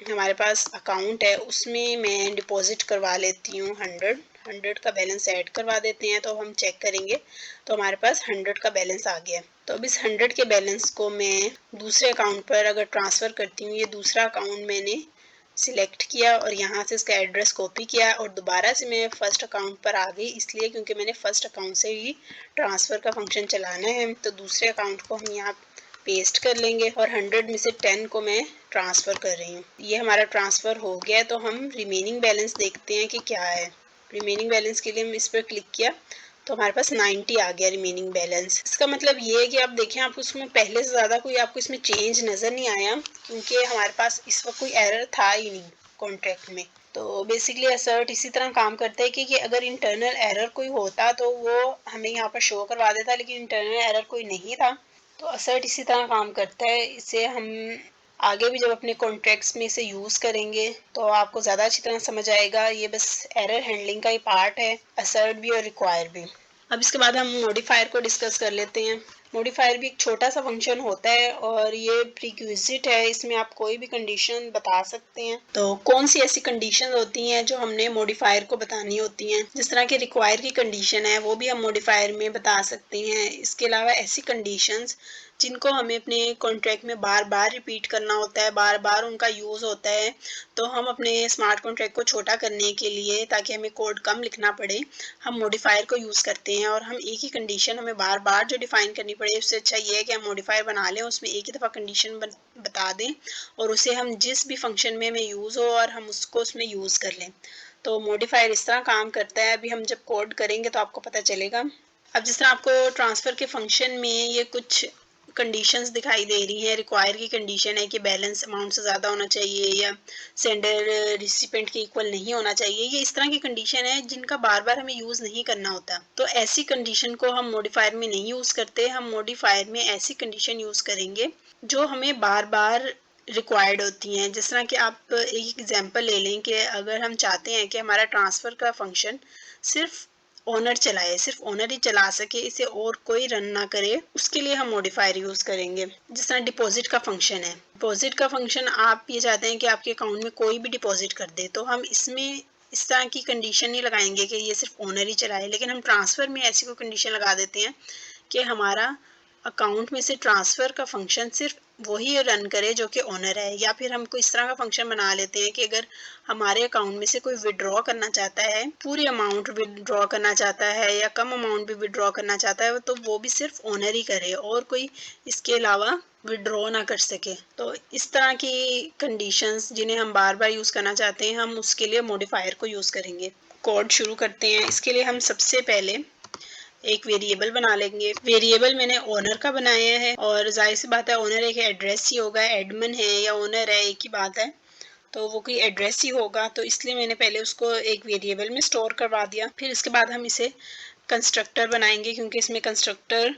हमारे पास अकाउंट है उसमें मैं डिपॉजिट करवा लेती हूँ 100 का बैलेंस ऐड करवा देते हैं। तो हम चेक करेंगे तो हमारे पास 100 का बैलेंस आ गया। तो अब इस 100 के बैलेंस को मैं दूसरे अकाउंट पर अगर ट्रांसफ़र करती हूँ, ये दूसरा अकाउंट मैंने सिलेक्ट किया और यहाँ से इसका एड्रेस कॉपी किया और दोबारा से मैं फ़र्स्ट अकाउंट पर आ गई, इसलिए क्योंकि मैंने फ़र्स्ट अकाउंट से ही ट्रांसफ़र का फंक्शन चलाना है। तो दूसरे अकाउंट को हम यहाँ पेस्ट कर लेंगे और 100 में से 10 को मैं ट्रांसफ़र कर रही हूँ। ये हमारा ट्रांसफ़र हो गया है। तो हम रिमेनिंग बैलेंस देखते हैं कि क्या है। रिमेनिंग बैलेंस के लिए हम इस पर क्लिक किया तो हमारे पास 90 आ गया रिमेनिंग बैलेंस। इसका मतलब ये है कि आप देखें आपको इसमें पहले से ज़्यादा कोई आपको इसमें चेंज नज़र नहीं आया क्योंकि हमारे पास इस वक्त कोई एरर था ही नहीं कॉन्ट्रैक्ट में। तो बेसिकली असर्ट इसी तरह काम करता है कि अगर इंटरनल एरर कोई होता तो वो हमें यहाँ पर शो करवा देता, लेकिन इंटरनल एरर कोई नहीं था। तो असर्ट इसी तरह काम करता है। इसे हम आगे भी जब अपने कॉन्ट्रैक्ट्स में इसे यूज़ करेंगे तो आपको ज़्यादा अच्छी तरह समझ आएगा। ये बस एरर हैंडलिंग का ही पार्ट है, असर्ट भी और रिक्वायर भी। अब इसके बाद हम मॉडिफायर को डिस्कस कर लेते हैं। मॉडिफायर भी एक छोटा सा फंक्शन होता है और ये प्रीक्विजिट है, इसमें आप कोई भी कंडीशन बता सकते हैं। तो कौन सी ऐसी कंडीशन होती हैं जो हमने मॉडिफायर को बतानी होती हैं, जिस तरह के रिक्वायर की कंडीशन है वो भी हम मॉडिफायर में बता सकते हैं। इसके अलावा ऐसी कंडीशंस जिनको हमें अपने कॉन्ट्रैक्ट में बार बार रिपीट करना होता है, बार बार उनका यूज़ होता है, तो हम अपने स्मार्ट कॉन्ट्रैक्ट को छोटा करने के लिए, ताकि हमें कोड कम लिखना पड़े, हम मॉडिफायर को यूज़ करते हैं। और हम एक ही कंडीशन हमें बार बार जो डिफ़ाइन करनी पड़े, उससे अच्छा ये है कि हम मॉडिफायर बना लें, उसमें एक ही दफ़ा कंडीशन बता दें और उसे हम जिस भी फंक्शन में हमें यूज़ हो और हम उसको उसमें यूज़ कर लें। तो मॉडिफायर इस तरह काम करता है। अभी हम जब कोड करेंगे तो आपको पता चलेगा। अब जिस तरह आपको ट्रांसफ़र के फंक्शन में ये कुछ कंडीशंस दिखाई दे रही है, रिक्वायर की कंडीशन है कि बैलेंस अमाउंट से ज़्यादा होना चाहिए या सेंडर रिसिपेंट के इक्वल नहीं होना चाहिए। ये इस तरह की कंडीशन है जिनका बार बार हमें यूज़ नहीं करना होता। तो ऐसी कंडीशन को हम मॉडिफायर में नहीं यूज़ करते। हम मॉडिफायर में ऐसी कंडीशन यूज़ करेंगे जो हमें बार बार रिक्वायर्ड होती हैं। जिस तरह कि आप एक एग्जांपल ले लें कि अगर हम चाहते हैं कि हमारा ट्रांसफ़र का फंक्शन सिर्फ ओनर चलाए, सिर्फ ओनर ही चला सके, इसे और कोई रन ना करे, उसके लिए हम मॉडिफायर यूज़ करेंगे। जिस तरह डिपॉजिट का फंक्शन है, डिपॉजिट का फंक्शन आप ये चाहते हैं कि आपके अकाउंट में कोई भी डिपॉजिट कर दे, तो हम इसमें इस तरह की कंडीशन नहीं लगाएंगे कि ये सिर्फ ओनर ही चलाए। लेकिन हम ट्रांसफ़र में ऐसी कोई कंडीशन लगा देते हैं कि हमारा अकाउंट में से ट्रांसफ़र का फंक्शन सिर्फ वही रन करे जो कि ओनर है। या फिर हम कोई इस तरह का फंक्शन बना लेते हैं कि अगर हमारे अकाउंट में से कोई विड्रॉ करना चाहता है, पूरी अमाउंट विड्रॉ करना चाहता है या कम अमाउंट भी विड्रॉ करना चाहता है, तो वो भी सिर्फ ओनर ही करे और कोई इसके अलावा विड्रॉ ना कर सके। तो इस तरह की कंडीशंस जिन्हें हम बार बार यूज़ करना चाहते हैं, हम उसके लिए मॉडिफायर को यूज़ करेंगे। कोड शुरू करते हैं। इसके लिए हम सबसे पहले एक वेरिएबल बना लेंगे। वेरिएबल मैंने ओनर का बनाया है और जाहिर सी बात है ओनर एक एड्रेस ही होगा, एडमिन है या ओनर है एक ही बात है, तो वो कोई एड्रेस ही होगा। तो इसलिए मैंने पहले उसको एक वेरिएबल में स्टोर करवा दिया। फिर इसके बाद हम इसे कंस्ट्रक्टर बनाएंगे क्योंकि इसमें कंस्ट्रक्टर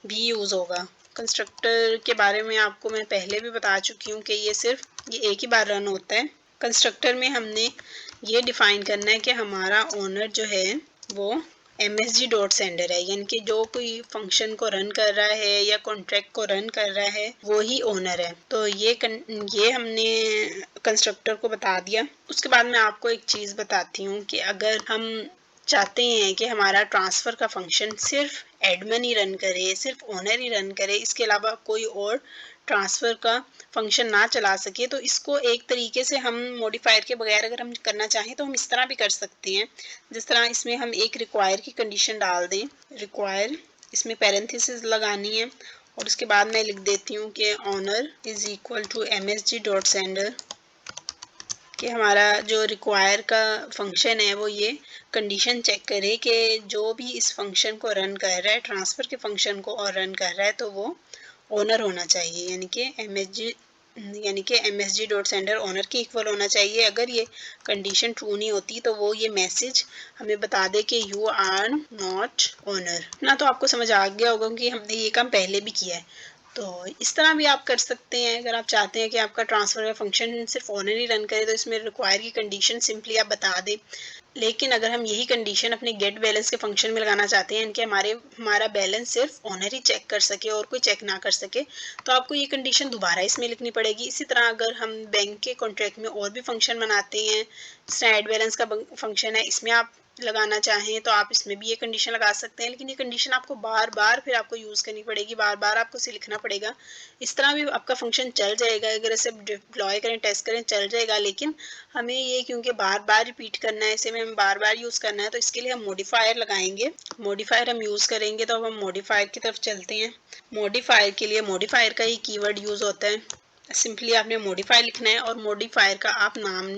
भी यूज़ होगा। कंस्ट्रक्टर के बारे में आपको मैं पहले भी बता चुकी हूँ कि ये एक ही बार रन होता है। कंस्ट्रक्टर में हमने ये डिफ़ाइन करना है कि हमारा ओनर जो है वो MSG डॉट सेंडर है, यानी कि जो कोई फंक्शन को रन कर रहा है या कॉन्ट्रैक्ट को रन कर रहा है वो ही ओनर है। तो ये हमने कंस्ट्रक्टर को बता दिया। उसके बाद मैं आपको एक चीज़ बताती हूँ कि अगर हम चाहते हैं कि हमारा ट्रांसफ़र का फंक्शन सिर्फ एडमिन ही रन करे, सिर्फ ओनर ही रन करे, इसके अलावा कोई और ट्रांसफ़र का फंक्शन ना चला सके, तो इसको एक तरीके से हम मॉडिफायर के बगैर अगर हम करना चाहें तो हम इस तरह भी कर सकते हैं। जिस तरह इसमें हम एक रिक्वायर की कंडीशन डाल दें, रिक्वायर इसमें पैरेंथेसिस लगानी है और उसके बाद मैं लिख देती हूँ कि owner is equal to MSG dot sender, कि हमारा जो रिक्वायर का फंक्शन है वो ये कंडीशन चेक करे कि जो भी इस फंक्शन को रन कर रहा है, ट्रांसफ़र के फंक्शन को और रन कर रहा है, तो वो ओनर होना चाहिए, यानी कि MSG डॉट सेंडर ओनर के इक्वल होना चाहिए। अगर ये कंडीशन ट्रू नहीं होती तो वो ये मैसेज हमें बता दे कि यू आर नॉट ओनर। ना तो आपको समझ आ गया होगा कि हमने ये काम पहले भी किया है। तो इस तरह भी आप कर सकते हैं। अगर आप चाहते हैं कि आपका ट्रांसफ़र का फंक्शन सिर्फ ओनर ही रन करे तो इसमें रिक्वायर की कंडीशन सिंपली आप बता दें। लेकिन अगर हम यही कंडीशन अपने गेट बैलेंस के फंक्शन में लगाना चाहते हैं कि हमारा बैलेंस सिर्फ ओनर ही चेक कर सके और कोई चेक ना कर सके, तो आपको ये कंडीशन दोबारा इसमें लिखनी पड़ेगी। इसी तरह अगर हम बैंक के कॉन्ट्रैक्ट में और भी फंक्शन बनाते हैं, साइड बैलेंस का फंक्शन है, इसमें आप लगाना चाहें तो आप इसमें भी ये कंडीशन लगा सकते हैं। लेकिन ये कंडीशन आपको बार बार फिर आपको यूज़ करनी पड़ेगी, बार बार आपको इसे लिखना पड़ेगा। इस तरह भी आपका फंक्शन चल जाएगा, अगर इसे डिप्लॉय करें, टेस्ट करें, चल जाएगा। लेकिन हमें ये क्योंकि बार बार रिपीट करना है, इसे हमें बार बार यूज़ करना है, तो इसके लिए हम मॉडिफायर लगाएंगे। मॉडिफायर हम यूज़ करेंगे तो अब हम मॉडिफायर की तरफ चलते हैं। मॉडिफायर के लिए मॉडिफायर का ही कीवर्ड यूज़ होता है। सिंपली आपने मॉडिफायर लिखना है और मॉडिफायर का आप नाम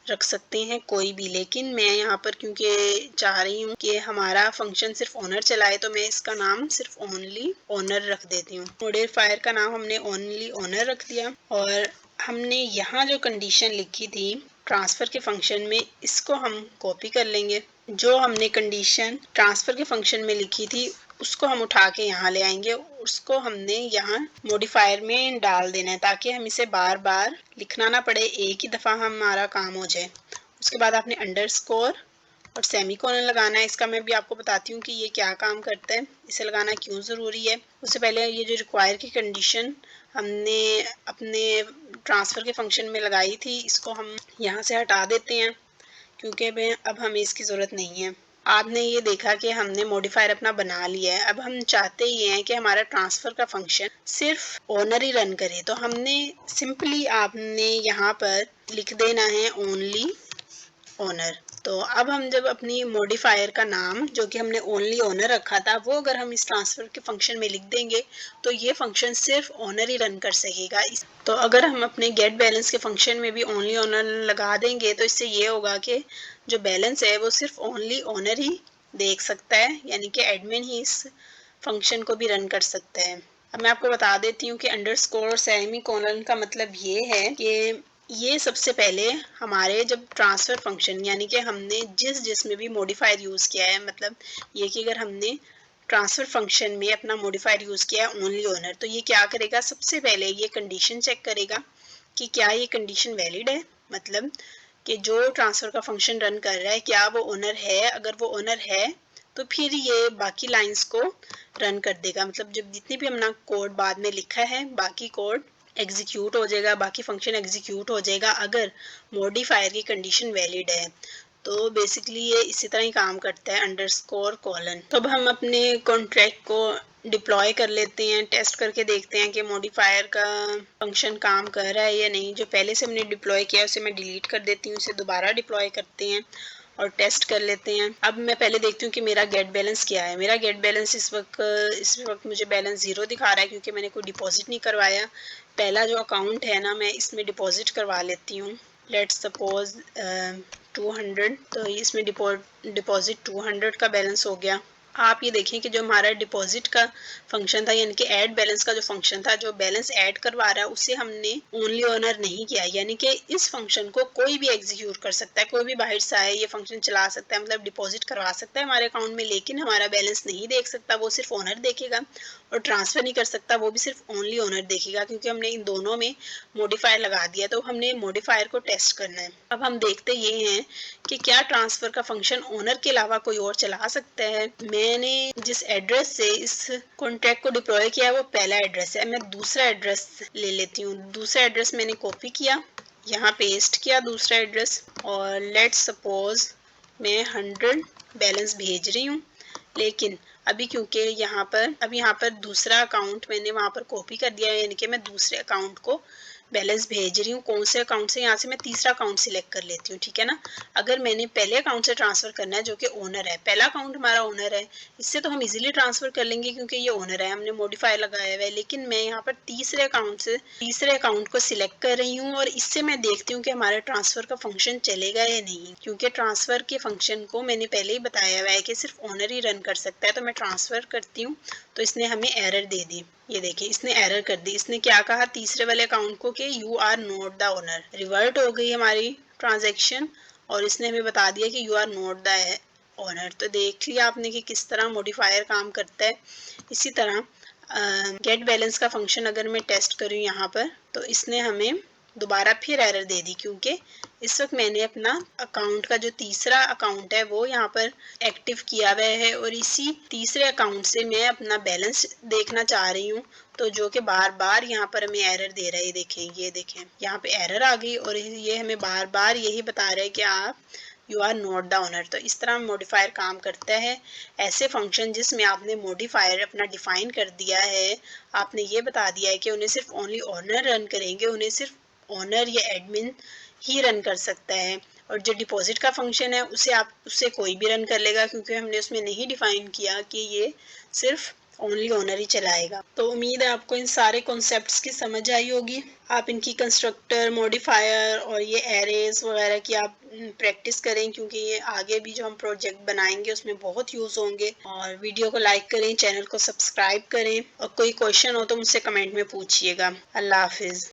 रख सकते हैं कोई भी। लेकिन मैं यहाँ पर क्योंकि चाह रही हूँ कि हमारा फंक्शन सिर्फ ओनर चलाए, तो मैं इसका नाम सिर्फ ओनली ओनर रख देती हूँ। मॉडिफायर का नाम हमने ओनली ओनर रख दिया और हमने यहाँ जो कंडीशन लिखी थी ट्रांसफ़र के फंक्शन में, इसको हम कॉपी कर लेंगे। जो हमने कंडीशन ट्रांसफ़र के फंक्शन में लिखी थी उसको हम उठा के यहाँ ले आएंगे, उसको हमने यहाँ मॉडिफायर में डाल देना है ताकि हम इसे बार बार लिखना ना पड़े, एक ही दफ़ा हमारा काम हो जाए। उसके बाद आपने अंडरस्कोर और सेमीकोलन लगाना है। इसका मैं भी आपको बताती हूँ कि ये क्या काम करता है, इसे लगाना क्यों ज़रूरी है। उससे पहले ये जो रिक्वायर की कंडीशन हमने अपने ट्रांसफ़र के फंक्शन में लगाई थी, इसको हम यहाँ से हटा देते हैं क्योंकि अब हमें इसकी ज़रूरत नहीं है। आपने ये देखा कि हमने मॉडिफायर अपना बना लिया है। अब हम चाहते ये हैं कि हमारा ट्रांसफ़र का फंक्शन सिर्फ ओनर ही रन करे, तो हमने सिंपली आपने यहाँ पर लिख देना है ओनली ओनर। तो अब हम जब अपनी मॉडिफायर का नाम जो कि हमने ओनली ओनर रखा था वो अगर हम इस ट्रांसफ़र के फंक्शन में लिख देंगे तो ये फंक्शन सिर्फ ओनर ही रन कर सकेगा। तो अगर हम अपने गेट बैलेंस के फंक्शन में भी ओनली ओनर लगा देंगे तो इससे ये होगा कि जो बैलेंस है वो सिर्फ ओनली ओनर ही देख सकता है, यानी कि एडमिन ही इस फंक्शन को भी रन कर सकता है। अब मैं आपको बता देती हूँ कि अंडरस्कोर और सेमीकोलन का मतलब ये है कि ये सबसे पहले हमारे जब ट्रांसफ़र फंक्शन यानी कि हमने जिसमें भी मॉडिफायर यूज़ किया है, मतलब ये कि अगर हमने ट्रांसफ़र फंक्शन में अपना मॉडिफायर यूज़ किया है ओनली ओनर, तो ये क्या करेगा, सबसे पहले ये कंडीशन चेक करेगा कि क्या ये कंडीशन वैलिड है, मतलब कि जो ट्रांसफ़र का फंक्शन रन कर रहा है क्या वो ओनर है। अगर वो ओनर है तो फिर ये बाकी लाइंस को रन कर देगा, मतलब जब जितनी भी हमने कोड बाद में लिखा है बाकी कोड एग्जीक्यूट हो जाएगा, बाकी फंक्शन एग्जीक्यूट हो जाएगा अगर मॉडिफायर की कंडीशन वैलिड है। तो बेसिकली ये इसी तरह ही काम करता है अंडरस्कोर कॉलन। तो अब हम अपने कॉन्ट्रैक्ट को डिप्लॉय कर लेते हैं, टेस्ट करके देखते हैं कि मॉडिफायर का फंक्शन काम कर रहा है या नहीं। जो पहले से हमने डिप्लॉय किया है उसे मैं डिलीट कर देती हूँ, उसे दोबारा डिप्लॉय करते हैं और टेस्ट कर लेते हैं। अब मैं पहले देखती हूँ कि मेरा गेट बैलेंस क्या है। मेरा गेट बैलेंस इस वक्त मुझे बैलेंस 0 दिखा रहा है क्योंकि मैंने कोई डिपॉजिट नहीं करवाया। पहला जो अकाउंट है ना मैं इसमें डिपॉजिट करवा लेती हूँ। लेट्स सपोज 200, तो इसमें डिपॉजिट 200 का बैलेंस हो गया। आप ये देखें कि जो हमारा डिपॉजिट का फंक्शन था यानी कि ऐड बैलेंस का जो फंक्शन था, जो बैलेंस ऐड करवा रहा है उसे हमने ओनली ओनर नहीं किया, यानी कि इस फंक्शन को कोई भी एग्जीक्यूट कर सकता है, कोई भी बाहर से आए ये फंक्शन चला सकता है, मतलब डिपॉजिट करवा सकता है हमारे अकाउंट में, लेकिन हमारा बैलेंस नहीं देख सकता, वो सिर्फ ओनर देखेगा। और ट्रांसफ़र नहीं कर सकता, वो भी सिर्फ ओनली ओनर देखेगा क्योंकि हमने इन दोनों में मॉडिफायर लगा दिया। तो हमने मॉडिफायर को टेस्ट करना है। अब हम देखते ये हैं कि क्या ट्रांसफ़र का फंक्शन ओनर के अलावा कोई और चला सकता है। मैंने जिस एड्रेस से इस कॉन्ट्रैक्ट को डिप्लॉय किया है वो पहला एड्रेस है। मैं दूसरा एड्रेस ले लेती हूँ। दूसरा एड्रेस मैंने कॉपी किया, यहाँ पेस्ट किया दूसरा एड्रेस, और लेट्स सपोज मैं 100 बैलेंस भेज रही हूँ, लेकिन अभी क्योंकि यहाँ पर दूसरा अकाउंट मैंने वहाँ पर कॉपी कर दिया है, यानी कि मैं दूसरे अकाउंट को बैलेंस भेज रही हूँ। कौन से अकाउंट से, यहाँ से मैं तीसरा अकाउंट सिलेक्ट कर लेती हूँ, ठीक है ना। अगर मैंने पहले अकाउंट से ट्रांसफ़र करना है जो कि ओनर है, पहला अकाउंट हमारा ओनर है, इससे तो हम इजीली ट्रांसफ़र कर लेंगे क्योंकि ये ओनर है, हमने मॉडिफायर लगाया हुआ है। लेकिन मैं यहाँ पर तीसरे अकाउंट को सिलेक्ट कर रही हूँ और इससे मैं देखती हूँ कि हमारे ट्रांसफ़र का फंक्शन चलेगा या नहीं, क्योंकि ट्रांसफ़र के फंक्शन को मैंने पहले ही बताया हुआ है कि सिर्फ ओनर ही रन कर सकता है। तो मैं ट्रांसफ़र करती हूँ तो इसने हमें एरर दे दी। ये देखिए इसने एरर कर दी। इसने क्या कहा तीसरे वाले अकाउंट को कि you are not the owner. Revert हो गई हमारी ट्रांजैक्शन और इसने हमें बता दिया कि you are not the owner. तो देख लिया आपने कि किस तरह मॉडिफायर काम करता है। इसी तरह गेट बैलेंस का फंक्शन अगर मैं टेस्ट करूँ यहाँ पर, तो इसने हमें दोबारा फिर एरर दे दी क्योंकि इस वक्त मैंने अपना अकाउंट का जो तीसरा अकाउंट है वो यहाँ पर एक्टिव किया हुआ है और इसी तीसरे अकाउंट से मैं अपना बैलेंस देखना चाह रही हूँ, तो जो कि बार बार यहाँ पर हमें एरर दे रहा है। ये देखें यहाँ पे एरर आ गई और ये हमें बार बार यही बता रहा है कि आप you are not the owner. तो इस तरह मॉडिफायर काम करता है। ऐसे फंक्शन जिसमें आपने मॉडिफायर अपना डिफाइन कर दिया है, आपने ये बता दिया है कि उन्हें सिर्फ ओनली ओनर रन करेंगे, उन्हें सिर्फ ओनर या एडमिन ही रन कर सकता है। और जो डिपॉजिट का फंक्शन है उसे कोई भी रन कर लेगा क्योंकि हमने उसमें नहीं डिफाइन किया कि ये सिर्फ ओनली ओनर ही चलाएगा। तो उम्मीद है आपको इन सारे कॉन्सेप्ट्स की समझ आई होगी। आप इनकी कंस्ट्रक्टर, मॉडिफायर और ये एरेज वगैरह की आप प्रैक्टिस करें क्योंकि ये आगे भी जो हम प्रोजेक्ट बनाएंगे उसमें बहुत यूज़ होंगे। और वीडियो को लाइक करें, चैनल को सब्सक्राइब करें और कोई क्वेश्चन हो तो मुझसे कमेंट में पूछिएगा। अल्लाह हाफिज़।